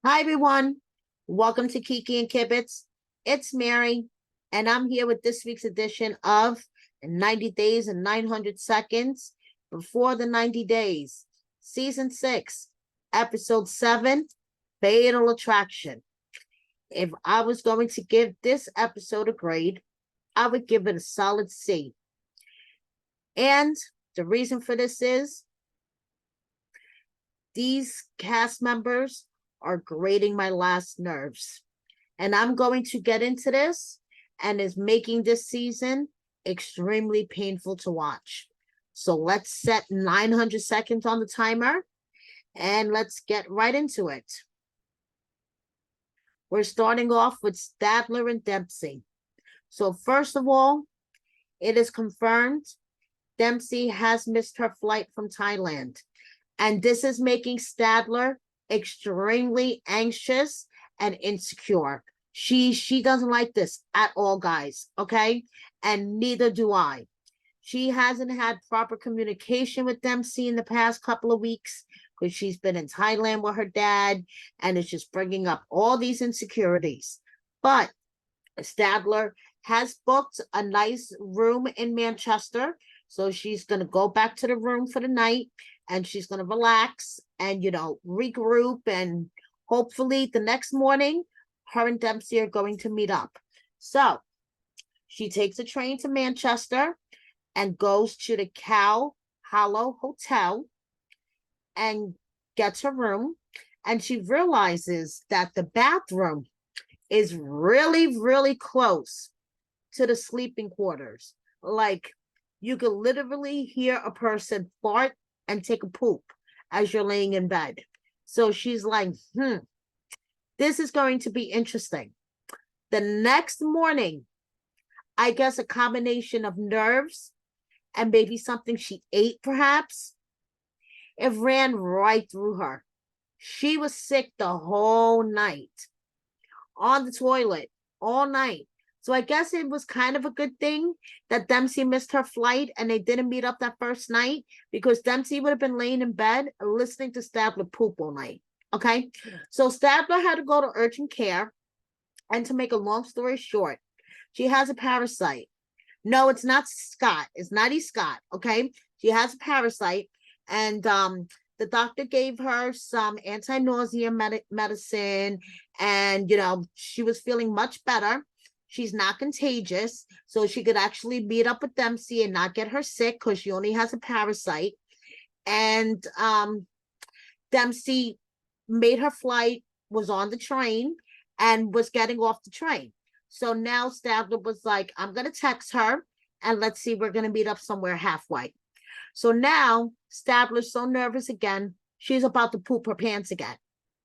Hi, everyone. Welcome to Kiki and Kibitz. It's Mary, and I'm here with this week's edition of 90 Days and 900 Seconds Before the 90 Days, Season 6, Episode 7, Fatal Attraction. If I was going to give this episode a grade, I would give it a solid C. And the reason for this is these cast members are grating my last nerves. And I'm going to get into this and is making this season extremely painful to watch. So let's set 900 seconds on the timer and let's get right into it. We're starting off with Statler and Dempsey. So first of all, it is confirmed Dempsey has missed her flight from Thailand. And this is making Statler extremely anxious and insecure. She doesn't like this at all, guys, okay? And neither do I. She hasn't had proper communication with Dempsey in the past couple of weeks because she's been in Thailand with her dad, and it's just bringing up all these insecurities. But Statler has booked a nice room in Manchester, so she's going to go back to the room for the night and she's going to relax and, regroup. And hopefully the next morning, her and Dempsey are going to meet up. So she takes a train to Manchester and goes to the Cow Hollow Hotel and gets her room. And she realizes that the bathroom is really, really close to the sleeping quarters. Like, you could literally hear a person fart and take a poop as you're laying in bed. So she's like, this is going to be interesting. The next morning, I guess a combination of nerves and maybe something she ate, perhaps, it ran right through her. She was sick the whole night, on the toilet, all night. So I guess it was kind of a good thing that Dempsey missed her flight and they didn't meet up that first night, because Dempsey would have been laying in bed listening to Statler poop all night. Okay. So Statler had to go to urgent care. And to make a long story short, she has a parasite. No, it's not Scott. It's not E. Scott. Okay. She has a parasite. And the doctor gave her some anti-nausea medicine. And, she was feeling much better. She's not contagious, so she could actually meet up with Dempsey and not get her sick because she only has a parasite. And Dempsey made her flight, was on the train, and was getting off the train. So now Statler was like, I'm going to text her, and let's see, we're going to meet up somewhere halfway. So now Statler's so nervous again, she's about to poop her pants again.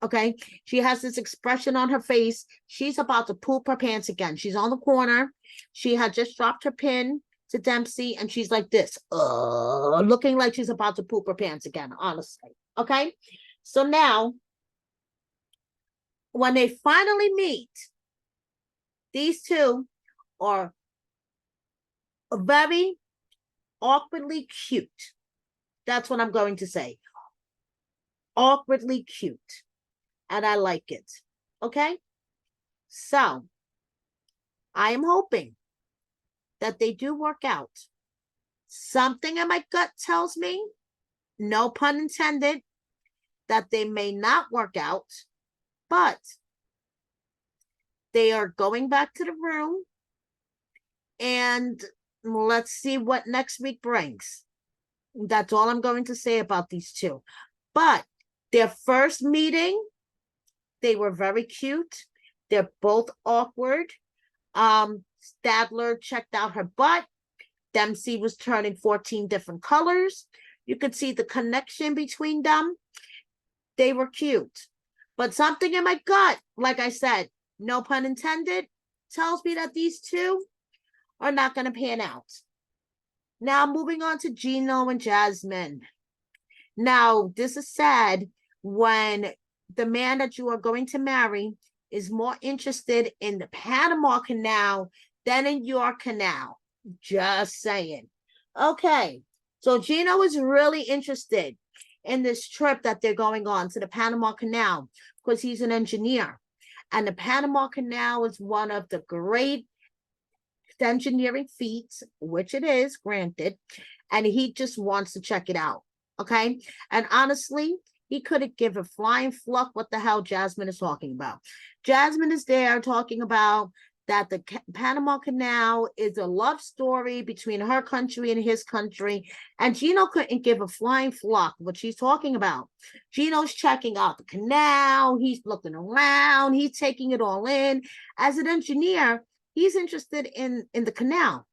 Okay. She has this expression on her face. She's about to poop her pants again. She's on the corner. She had just dropped her pin to Dempsey and she's like this, looking like she's about to poop her pants again, honestly. Okay. So now, when they finally meet, these two are very awkwardly cute. That's what I'm going to say. Awkwardly cute. And I like it. Okay? So, I am hoping that they do work out. Something in my gut tells me, no pun intended, that they may not work out, but they are going back to the room and let's see what next week brings. That's all I'm going to say about these two. But their first meeting, they were very cute. They're both awkward. Statler checked out her butt. Dempsey was turning 14 different colors. You could see the connection between them. They were cute. But something in my gut, like I said, no pun intended, tells me that these two are not going to pan out. Now, moving on to Gino and Jasmine. Now, this is sad when the man that you are going to marry is more interested in the Panama Canal than in your canal. Just saying. Okay, so Gino is really interested in this trip that they're going on to the Panama Canal, because he's an engineer. And the Panama Canal is one of the great engineering feats, which it is, granted, and he just wants to check it out. Okay. And honestly, he couldn't give a flying fluck what the hell Jasmine is talking about. Jasmine is there talking about that the Panama Canal is a love story between her country and his country. And Gino couldn't give a flying flock what she's talking about. Gino's checking out the canal. He's looking around. He's taking it all in. As an engineer, he's interested in the canal.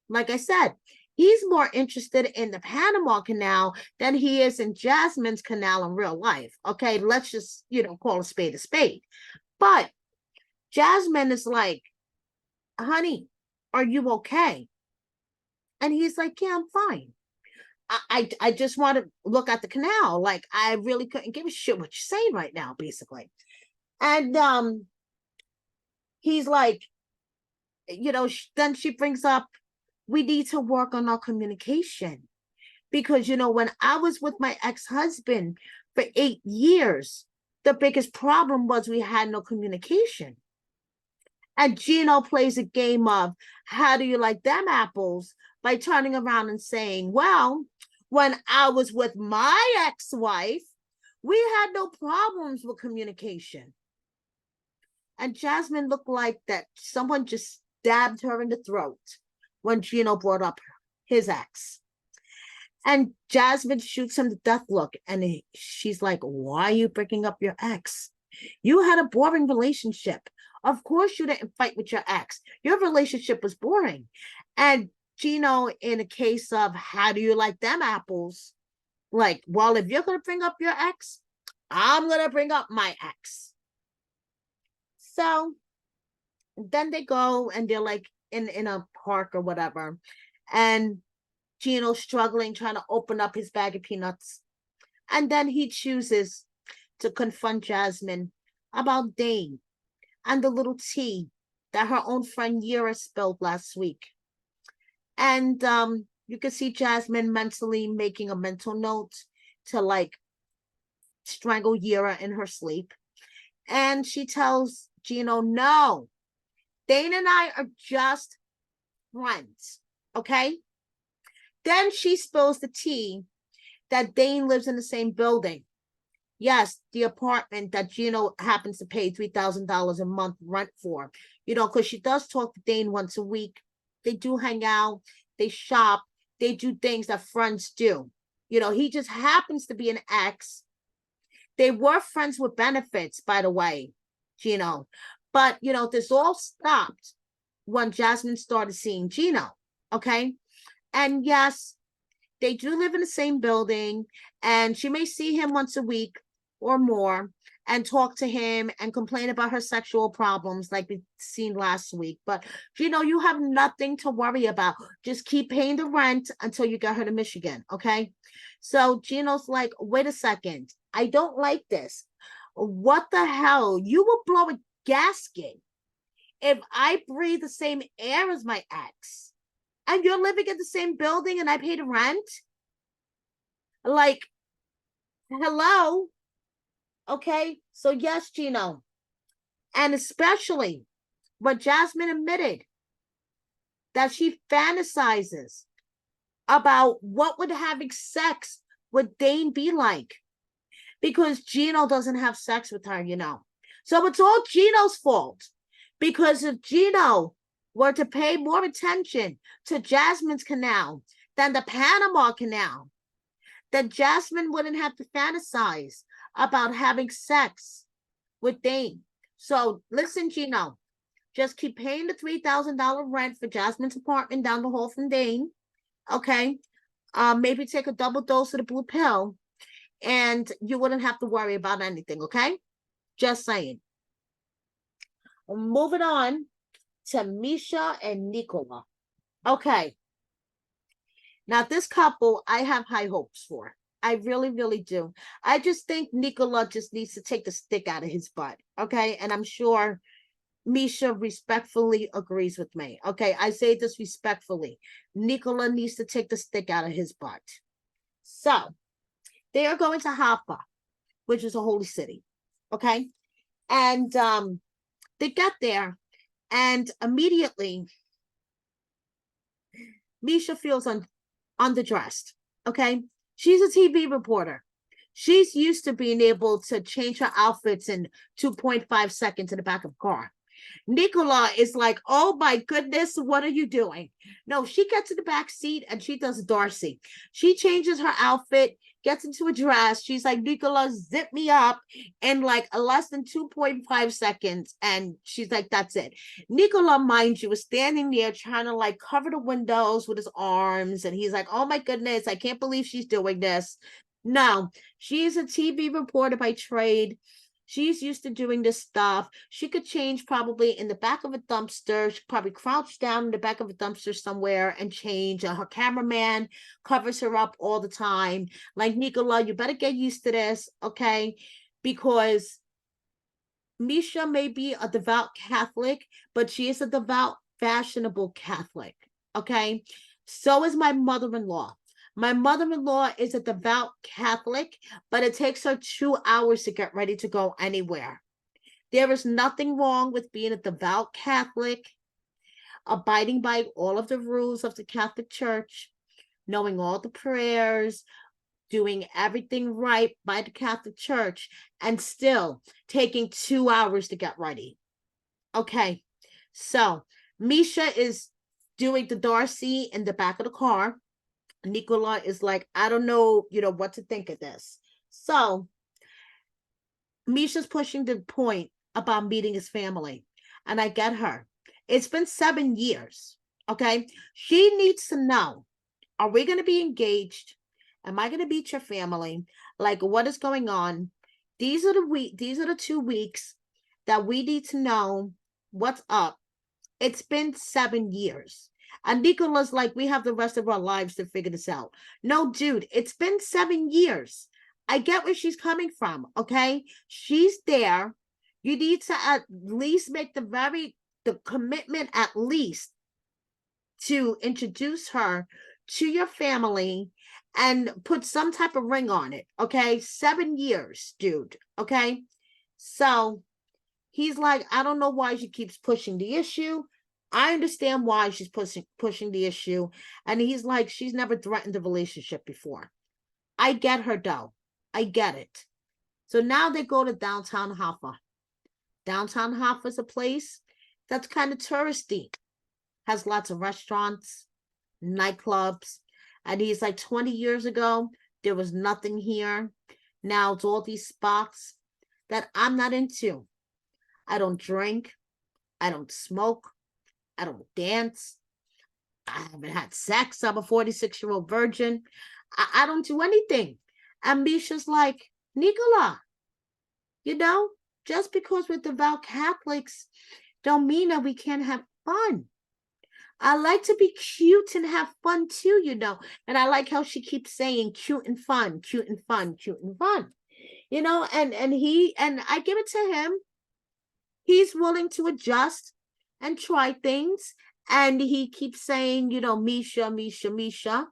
Like I said, he's more interested in the Panama Canal than he is in Jasmine's canal in real life. Okay, let's just, call a spade a spade. But Jasmine is like, honey, are you okay? And he's like, yeah, I'm fine. I just want to look at the canal. Like, I really couldn't give a shit what you're saying right now, basically. And he's like, then she brings up, we need to work on our communication. Because, when I was with my ex-husband for 8 years, the biggest problem was we had no communication. And Gino plays a game of, how do you like them apples? By turning around and saying, well, when I was with my ex-wife, we had no problems with communication. And Jasmine looked like that someone just stabbed her in the throat when Gino brought up his ex. And Jasmine shoots him the death look. And she's like, why are you breaking up your ex? You had a boring relationship. Of course you didn't fight with your ex. Your relationship was boring. And Gino, in a case of, how do you like them apples? Like, well, if you're going to bring up your ex, I'm going to bring up my ex. So then they go and they're like in a park or whatever. And Gino's struggling, trying to open up his bag of peanuts. And then he chooses to confront Jasmine about Dane and the little tea that her own friend Yira spilled last week. And you can see Jasmine mentally making a mental note to like strangle Yira in her sleep. And she tells Gino, no, Dane and I are just friends, okay? Then she spills the tea that Dane lives in the same building. Yes, the apartment that Gino happens to pay $3,000 a month rent for, because she does talk to Dane once a week. They do hang out, they shop, they do things that friends do. He just happens to be an ex. They were friends with benefits, by the way, Gino. But, this all stopped when Jasmine started seeing Gino, okay? And yes, they do live in the same building, and she may see him once a week or more and talk to him and complain about her sexual problems like we've seen last week. But, you have nothing to worry about. Just keep paying the rent until you get her to Michigan, okay? So Gino's like, wait a second. I don't like this. What the hell? You will blow a gasket if I breathe the same air as my ex. And you're living in the same building and I pay the rent? Like, hello? Okay, so yes, Gino. And especially when Jasmine admitted that she fantasizes about what would having sex with Dane be like. Because Gino doesn't have sex with her, So it's all Gino's fault. Because if Gino were to pay more attention to Jasmine's canal than the Panama Canal, then Jasmine wouldn't have to fantasize about having sex with Dane. So listen, Gino, just keep paying the $3,000 rent for Jasmine's apartment down the hall from Dane. Okay. Maybe take a double dose of the blue pill and you wouldn't have to worry about anything. Okay. Just saying. Moving on to Misha and Nikola. Okay. Now, this couple, I have high hopes for. I really, really do. I just think Nikola just needs to take the stick out of his butt. Okay. And I'm sure Misha respectfully agrees with me. Okay. I say this respectfully. Nikola needs to take the stick out of his butt. So They are going to Haifa, which is a holy city. Okay. And they get there, and immediately Misha feels underdressed. Okay. She's a TV reporter. She's used to being able to change her outfits in 2.5 seconds in the back of a car. Nikola is like, oh my goodness, what are you doing? No, she gets in the back seat and she does Darcy. She changes her outfit, gets into a dress. She's like, Nikola, zip me up in like less than 2.5 seconds. And she's like, that's it. Nikola, mind you, was standing there trying to like cover the windows with his arms. And he's like, oh my goodness, I can't believe she's doing this. No, she's a TV reporter by trade. She's used to doing this stuff. She could change probably in the back of a dumpster. She probably crouch down in the back of a dumpster somewhere and change. Her cameraman covers her up all the time. Like, Nikola, you better get used to this, okay? Because Misha may be a devout Catholic, but she is a devout, fashionable Catholic, okay? So is my mother-in-law. My mother-in-law is a devout Catholic, but it takes her 2 hours to get ready to go anywhere. There is nothing wrong with being a devout Catholic, abiding by all of the rules of the Catholic Church, knowing all the prayers, doing everything right by the Catholic Church, and still taking 2 hours to get ready. Okay, so Misha is doing the Darcy in the back of the car. Nikola is like, I don't know, what to think of this. So Misha's pushing the point about meeting his family. And I get her. It's been 7 years. Okay. She needs to know, are we going to be engaged? Am I going to meet your family? Like, what is going on? These are the 2 weeks that we need to know what's up. It's been 7 years. And Nikola's like, we have the rest of our lives to figure this out. No, dude, it's been 7 years. I get where she's coming from, okay? She's there. You need to at least make the commitment at least to introduce her to your family and put some type of ring on it, okay? 7 years, dude, okay? So he's like, I don't know why she keeps pushing the issue. I understand why she's pushing the issue. And he's like, she's never threatened a relationship before. I get her, though. I get it. So now they go to downtown Haifa. Downtown Haifa is a place that's kind of touristy. Has lots of restaurants, nightclubs. And he's like, 20 years ago, there was nothing here. Now it's all these spots that I'm not into. I don't drink. I don't smoke. I don't dance. I haven't had sex. I'm a 46-year-old virgin. I don't do anything. And Misha's like, Nikola, just because we're devout Catholics don't mean that we can't have fun. I like to be cute and have fun too, And I like how she keeps saying cute and fun, cute and fun, cute and fun. And I give it to him. He's willing to adjust and try things. And he keeps saying, Misha, Misha, Misha.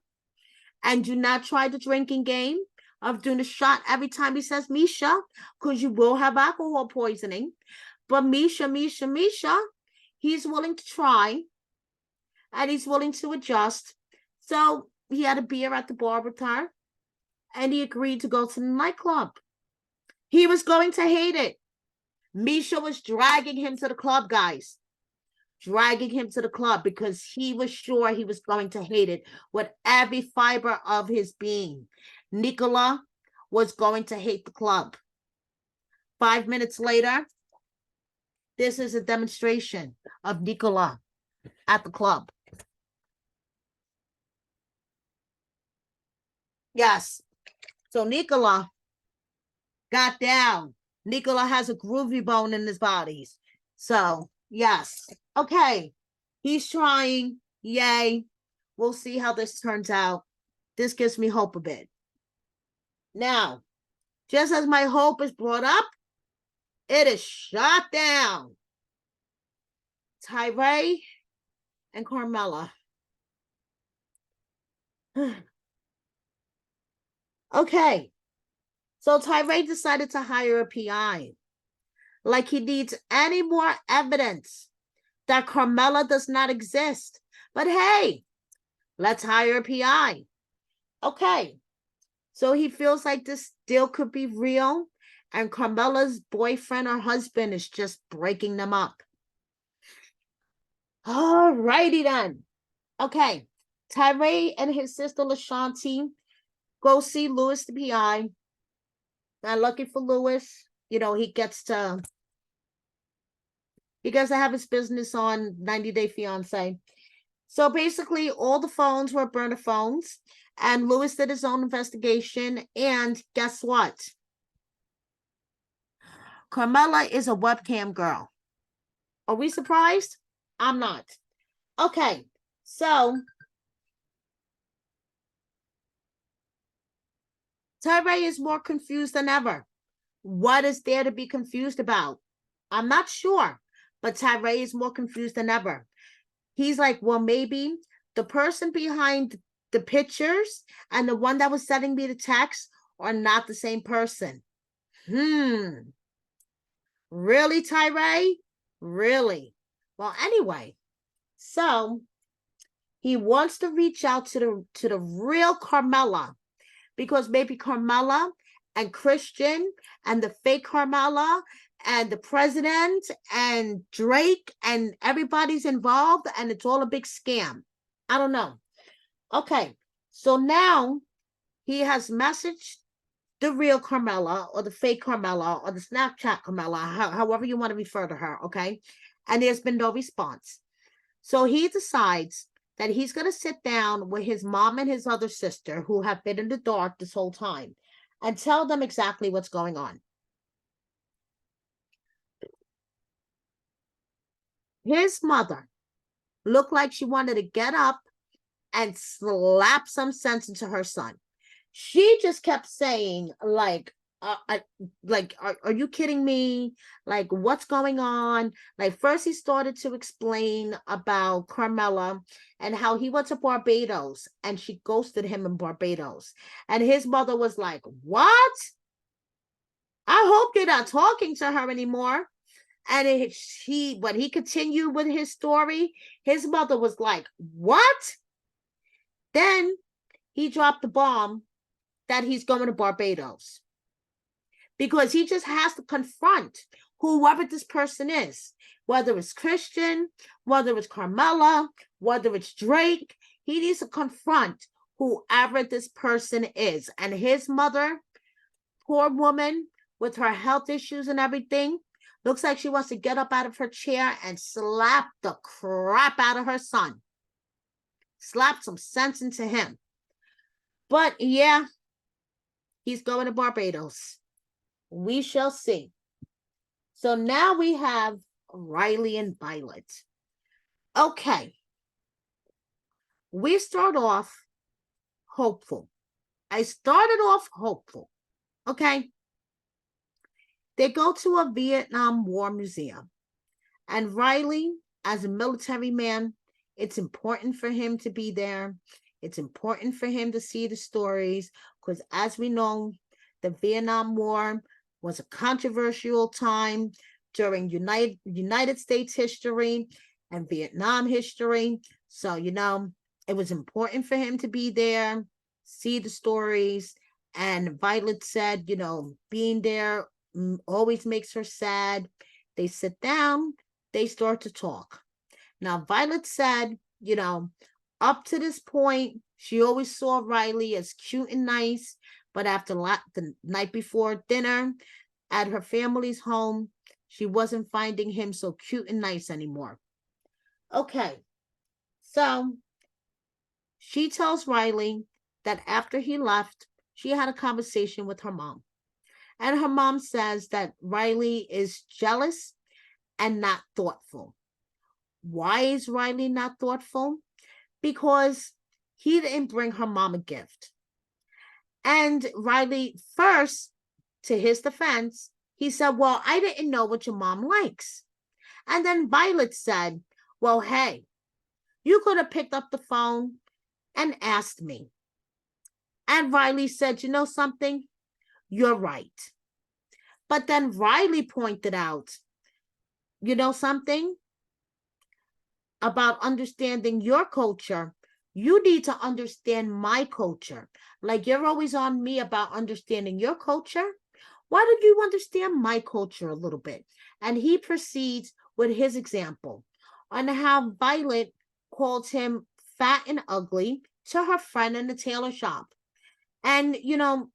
And do not try the drinking game of doing a shot every time he says Misha, because you will have alcohol poisoning. But Misha, Misha, Misha, he's willing to try. And he's willing to adjust. So he had a beer at the bar with her. And he agreed to go to the nightclub. He was going to hate it. Misha was dragging him to the club, guys. Dragging him to the club because he was sure he was going to hate it with every fiber of his being. Nikola was going to hate the club. 5 minutes later, this is a demonstration of Nikola at the club. Yes. So Nikola got down. Nikola has a groovy bone in his body. So, yes. Okay. He's trying. Yay. We'll see how this turns out. This gives me hope a bit. Now, just as my hope is brought up, it is shot down. Tyray and Carmella. Okay. So Tyray decided to hire a PI. Like he needs any more evidence that Carmella does not exist. But hey, let's hire a PI. Okay. So he feels like this deal could be real, and Carmella's boyfriend or husband is just breaking them up. All righty then. Okay. Tyray and his sister LaShanti go see Lewis the PI. And lucky for Lewis, he gets to have his business on 90 Day Fiance. So basically, all the phones were burner phones, and Lewis did his own investigation. And guess what? Carmella is a webcam girl. Are we surprised? I'm not. Okay, so Tyray is more confused than ever. What is there to be confused about? I'm not sure, but Tyray is more confused than ever. He's like, well, maybe the person behind the pictures and the one that was sending me the text are not the same person. Really, Tyray? Really? Well, anyway, so he wants to reach out to the real Carmella, because maybe Carmella and Christian and the fake Carmella and the president and Drake and everybody's involved, and it's all a big scam. I don't know. Okay, so now he has messaged the real Carmella or the fake Carmella or the Snapchat Carmella, however you want to refer to her, okay? And there's been no response. So he decides that he's going to sit down with his mom and his other sister, who have been in the dark this whole time, and tell them exactly what's going on. His mother looked like she wanted to get up and slap some sense into her son. She just kept saying, like, are you kidding me? Like, what's going on? Like, first he started to explain about Carmella and how he went to Barbados and she ghosted him in Barbados. And his mother was like, what? I hope you're not talking to her anymore. And when he continued with his story, his mother was like, what? Then he dropped the bomb that he's going to Barbados, because he just has to confront whoever this person is, whether it's Christian, whether it's Carmella, whether it's Drake. He needs to confront whoever this person is. And his mother, poor woman with her health issues and everything, looks like she wants to get up out of her chair and slap the crap out of her son. Slap some sense into him. But yeah, he's going to Barbados. We shall see. So now we have Riley and Violet. Okay. We start off hopeful. I started off hopeful. Okay. They go to a Vietnam War museum. And Riley, as a military man, it's important for him to be there. It's important for him to see the stories, because as we know, the Vietnam War was a controversial time during United States history and Vietnam history. So, it was important for him to be there, see the stories. And Violet said, being there always makes her sad. They sit down, they start to talk. Now, Violet said, up to this point, she always saw Riley as cute and nice, but after the night before dinner at her family's home, she wasn't finding him so cute and nice anymore. Okay, so she tells Riley that after he left, she had a conversation with her mom. And her mom says that Riley is jealous and not thoughtful. Why is Riley not thoughtful? Because he didn't bring her mom a gift. And Riley, first, to his defense, he said, well, I didn't know what your mom likes. And then Violet said, well, hey, you could have picked up the phone and asked me. And Riley said, you know something? you're right. But then Riley pointed out, you know something about understanding your culture? You need to understand my culture. Like you're always on me about understanding your culture. Why don't you understand my culture a little bit? And he proceeds with his example on how Violet called him fat and ugly to her friend in the tailor shop. And, you know,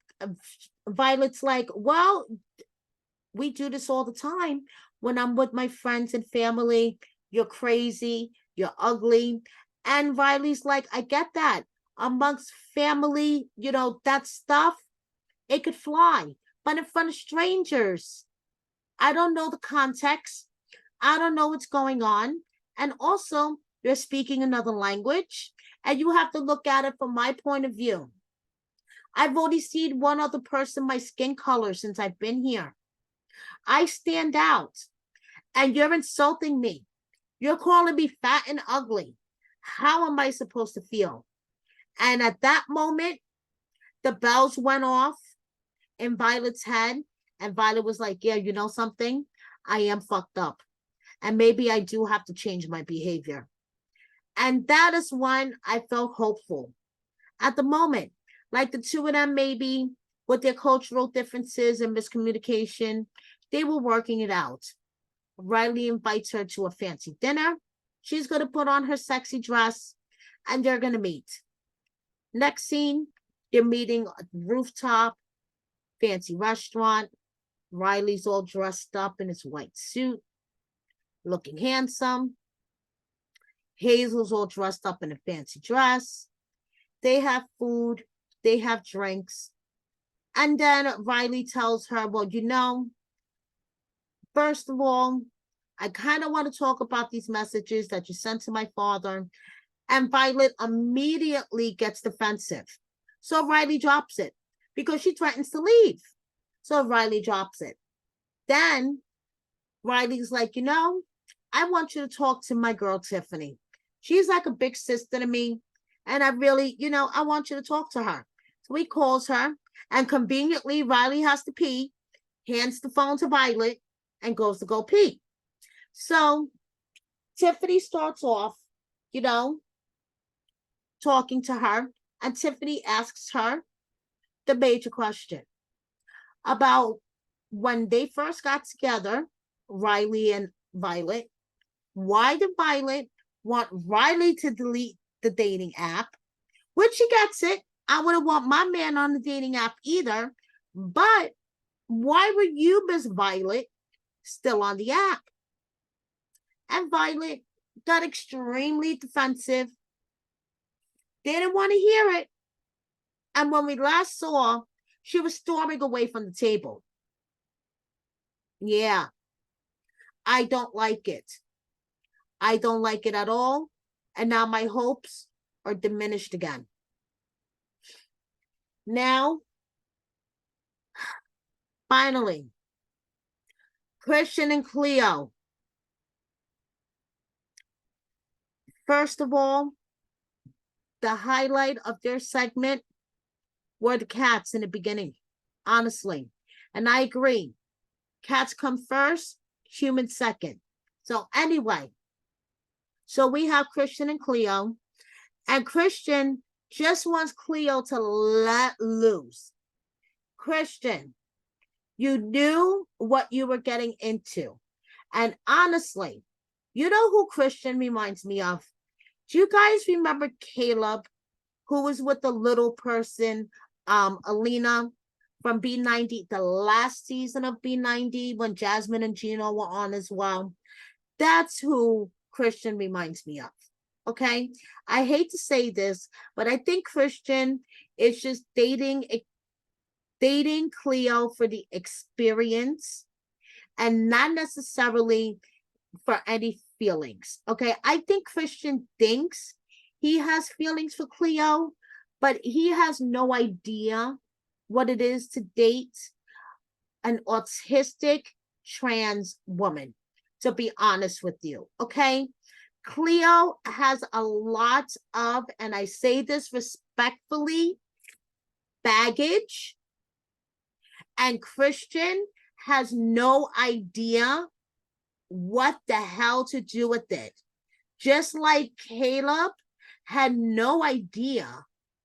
Violet's like, well, we do this all the time when I'm with my friends and family. You're crazy, you're ugly. And Riley's like, I get that. Amongst family, you know, that stuff, it could fly. But in front of strangers, I don't know the context. I don't know what's going on. And also, you're speaking another language, and you have to look at it from my point of view. I've only seen one other person my skin color since I've been here. I stand out, and you're insulting me. You're calling me fat and ugly. How am I supposed to feel? And at that moment, the bells went off in Violet's head, and Violet was like, yeah, you know something? I am fucked up. And maybe I do have to change my behavior. And that is when I felt hopeful. At the moment, like the two of them, maybe with their cultural differences and miscommunication, they were working it out. Riley invites her to a fancy dinner. She's going to put on her sexy dress, and they're going to meet. Next scene, they're meeting at the rooftop, fancy restaurant. Riley's all dressed up in his white suit, looking handsome. Hazel's all dressed up in a fancy dress. They have food, they have drinks. And then Riley tells her, well, you know, first of all, I kind of want to talk about these messages that you sent to my father. And Violet immediately gets defensive. So Riley drops it because she threatens to leave. So Riley drops it. Then Riley's like, you know, I want you to talk to my girl, Tiffany. She's like a big sister to me. And I really, you know, I want you to talk to her. So he calls her. And conveniently, Riley has to pee, hands the phone to Violet, and goes to go pee. So Tiffany starts off, you know, talking to her. And Tiffany asks her the major question about when they first got together, Riley and Violet. Why did Violet want Riley to delete the dating app? Which she gets it. I wouldn't want my man on the dating app either. But why were you, Miss Violet, still on the app? And Violet got extremely defensive. They didn't want to hear it. And when we last saw, she was storming away from the table. Yeah, I don't like it. I don't like it at all. And now my hopes are diminished again. Now, finally, Christian and Cleo. First of all, the highlight of their segment were the cats in the beginning, honestly. And I agree. Cats come first, humans second. So anyway, so we have Christian and Cleo, and Christian just wants Cleo to let loose. Christian, you knew what you were getting into. And honestly, you know who Christian reminds me of? Do you guys remember Caleb, who was with the little person, Alina from B90, the last season of B90 when Jasmine and Gino were on as well? That's who Christian reminds me of. Okay, I hate to say this, but I think Christian is just dating Cleo for the experience and not necessarily for any feelings. Okay, I think Christian thinks he has feelings for Cleo, but he has no idea what it is to date an autistic trans woman, to be honest with you. Okay, Cleo has a lot of, and I say this respectfully, baggage And Christian has no idea what the hell to do with it. Just like Caleb had no idea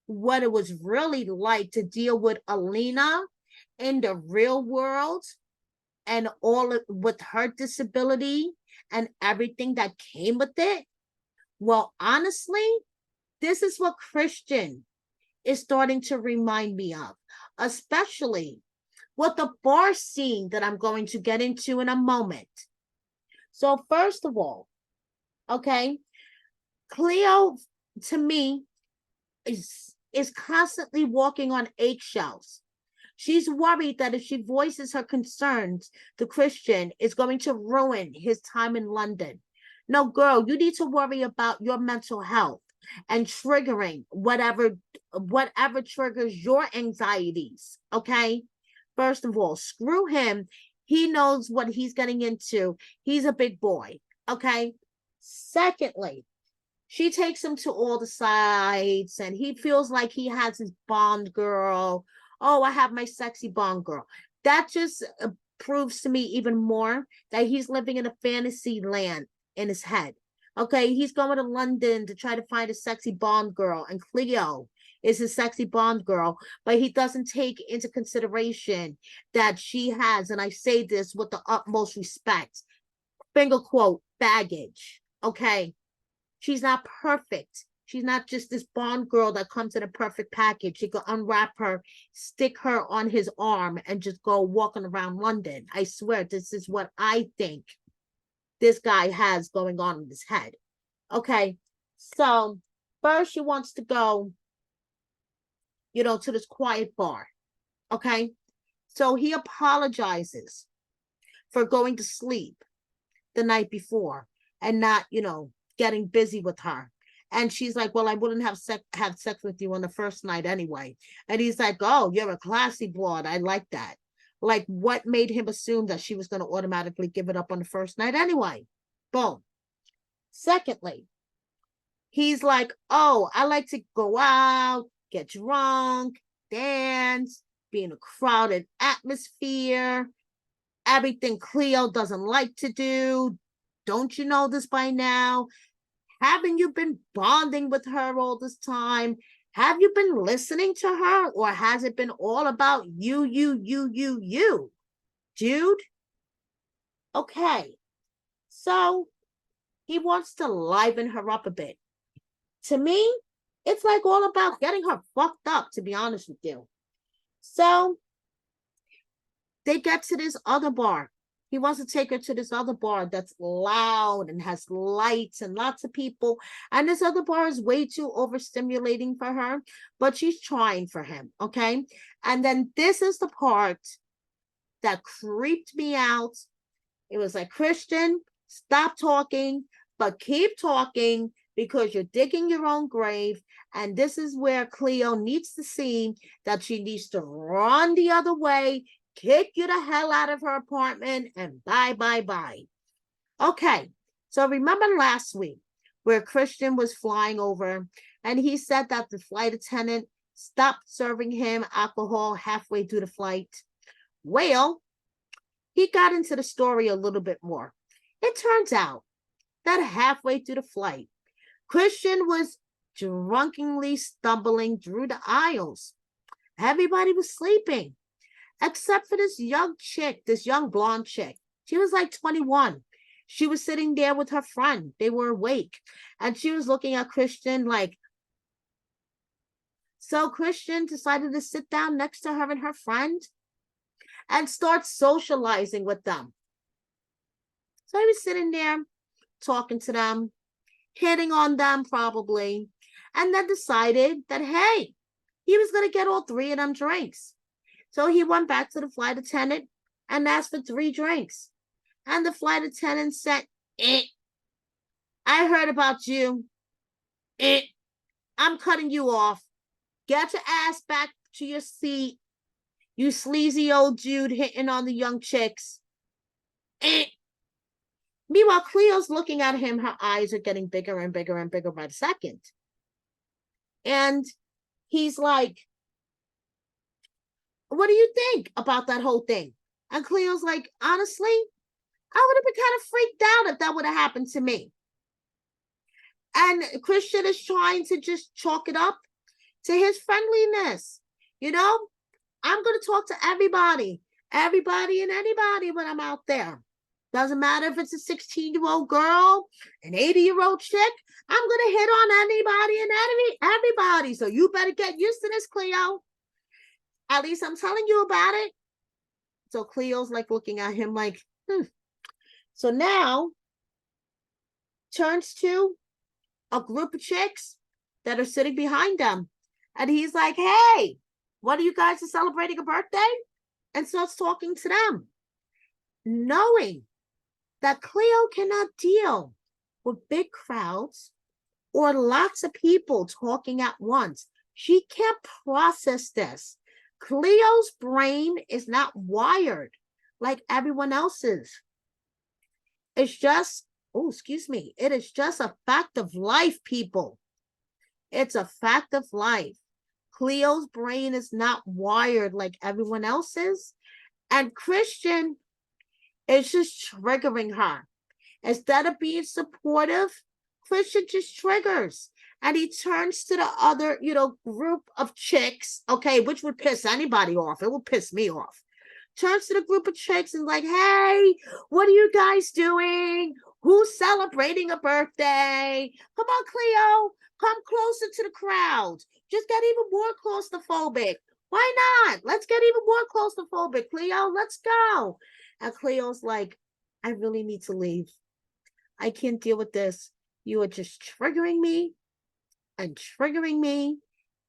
what it was really like to deal with Alina in the real world and all with her disability and everything that came with it. Well, honestly, this is what Christian is starting to remind me of, especially with the bar scene that I'm going to get into in a moment. So first of all, okay, Cleo, to me, is constantly walking on eggshells. She's worried that if she voices her concerns to Christian, it's going to ruin his time in London. No, girl, you need to worry about your mental health and triggering whatever triggers your anxieties. Okay. First of all, screw him. He knows what he's getting into. He's a big boy. Okay. Secondly, she takes him to all the sites and he feels like he has his Bond girl. Oh, I have my sexy Bond girl. That just proves to me even more that he's living in a fantasy land in his head. Okay, he's going to London to try to find a sexy Bond girl, and Cleo is his sexy Bond girl, but he doesn't take into consideration that she has, and I say this with the utmost respect, finger quote, baggage. Okay, she's not perfect. She's not just this Bond girl that comes in a perfect package. She could unwrap her, stick her on his arm, and just go walking around London. I swear, this is what I think this guy has going on in his head. Okay, so first she wants to go, to this quiet bar. Okay, so he apologizes for going to sleep the night before and not, getting busy with her. And she's like, well, I wouldn't have sex with you on the first night anyway. And he's like, oh, you're a classy broad. I like that. Like, what made him assume that she was going to automatically give it up on the first night anyway? Boom. Secondly, he's like, oh, I like to go out, get drunk, dance, be in a crowded atmosphere, everything Cleo doesn't like to do. Don't you know this by now? Haven't you been bonding with her all this time? Have you been listening to her, or has it been all about you, dude? Okay, so he wants to liven her up a bit. To me, it's like all about getting her fucked up, to be honest with you. So they get to this other bar. He wants to take her to this other bar that's loud and has lights and lots of people. And this other bar is way too overstimulating for her, but she's trying for him, okay? And then this is the part that creeped me out. It was like, Christian, stop talking, but keep talking because you're digging your own grave. And this is where Cleo needs to see that she needs to run the other way, kick you the hell out of her apartment, and bye. Okay, so remember last week where Christian was flying over and he said that the flight attendant stopped serving him alcohol halfway through the flight? Well, he got into the story a little bit more. It turns out that halfway through the flight, Christian was drunkenly stumbling through the aisles. Everybody was sleeping, except for this young chick, this young blonde chick. She was like 21. She was sitting there with her friend. They were awake. And she was looking at Christian like, so Christian decided to sit down next to her and her friend and start socializing with them. So he was sitting there talking to them, hitting on them probably, and then decided that, hey, he was going to get all three of them drinks. So he went back to the flight attendant and asked for 3 drinks. And the flight attendant said, I heard about you. I'm cutting you off. Get your ass back to your seat. You sleazy old dude hitting on the young chicks. Meanwhile, Cleo's looking at him. Her eyes are getting bigger and bigger and bigger by the second. And he's like, what do you think about that whole thing? And Cleo's like, honestly, I would have been kind of freaked out if that would have happened to me. And Christian is trying to just chalk it up to his friendliness. You know, I'm going to talk to everybody and anybody when I'm out there. Doesn't matter if it's a 16-year-old girl, an 80-year-old chick. I'm going to hit on anybody and everybody. So you better get used to this, Cleo. At least I'm telling you about it. So Cleo's like looking at him like, So now turns to a group of chicks that are sitting behind them. And he's like, hey, what are you guys celebrating a birthday? And starts talking to them, knowing that Cleo cannot deal with big crowds or lots of people talking at once. She can't process this. Cleo's brain is not wired like everyone else's. It's just, it is just a fact of life, people. It's a fact of life. Cleo's brain is not wired like everyone else's. And Christian is just triggering her. Instead of being supportive, Christian just triggers. And he turns to the other, group of chicks, okay, which would piss anybody off. It would piss me off. Turns to the group of chicks and like, hey, what are you guys doing? Who's celebrating a birthday? Come on, Cleo, come closer to the crowd. Just get even more claustrophobic. Why not? Let's get even more claustrophobic, Cleo. Let's go. And Cleo's like, I really need to leave. I can't deal with this. You are just triggering me,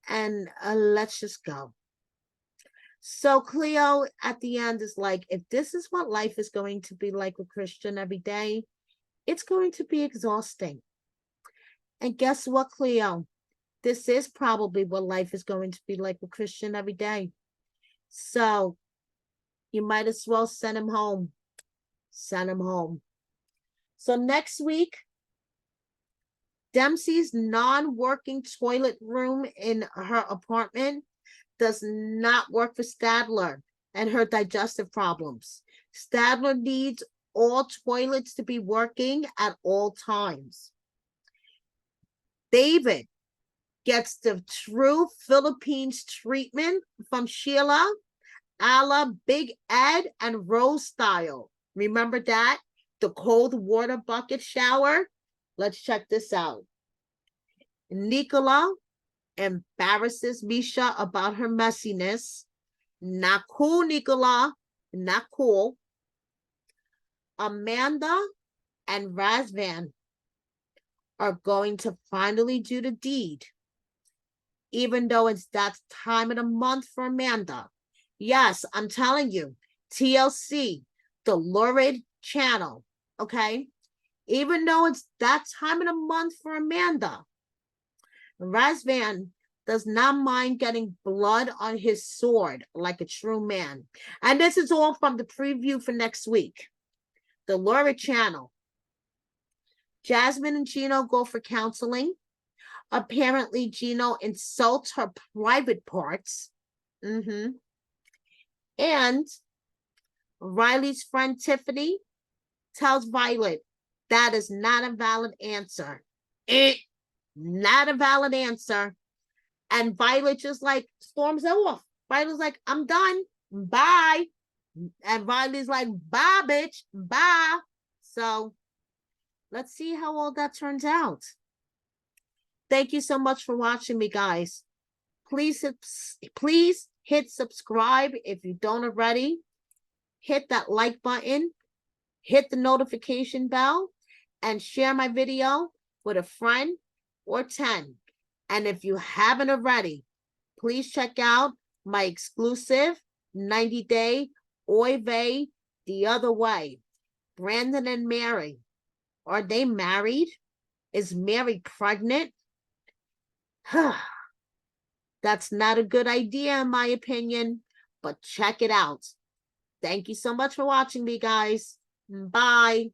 and let's just go. So Cleo at the end is like, if this is what life is going to be like with Christian every day, it's going to be exhausting. And guess what, Cleo? This is probably what life is going to be like with Christian every day. So you might as well send him home. Send him home. So next week, Dempsey's non-working toilet room in her apartment does not work for Statler and her digestive problems. Statler needs all toilets to be working at all times. David gets the true Philippines treatment from Sheila, a la Big Ed and Rose style. Remember that? The cold water bucket shower? Let's check this out. Nikola embarrasses Misha about her messiness. Not cool, Nikola. Not cool. Amanda and Razvan are going to finally do the deed, even though it's that time of the month for Amanda. Yes, I'm telling you, TLC, the lurid channel, okay? Even though it's that time of the month for Amanda, Razvan does not mind getting blood on his sword like a true man. And this is all from the preview for next week. The lurid channel. Jasmine and Gino go for counseling. Apparently, Gino insults her private parts. And Riley's friend Tiffany tells Violet that is not a valid answer. Not a valid answer. And Violet just like storms off. Violet's like, I'm done. Bye. And Riley's like, bye, bitch. Bye. So let's see how all that turns out. Thank you so much for watching me, guys. Please hit subscribe if you don't already. Hit that like button. Hit the notification bell. And share my video with a friend or 10. And if you haven't already, please check out my exclusive 90-day Oy Vey the Other Way. Brandon and Mary. Are they married? Is Mary pregnant? That's not a good idea in my opinion, but check it out. Thank you so much for watching me, guys. Bye.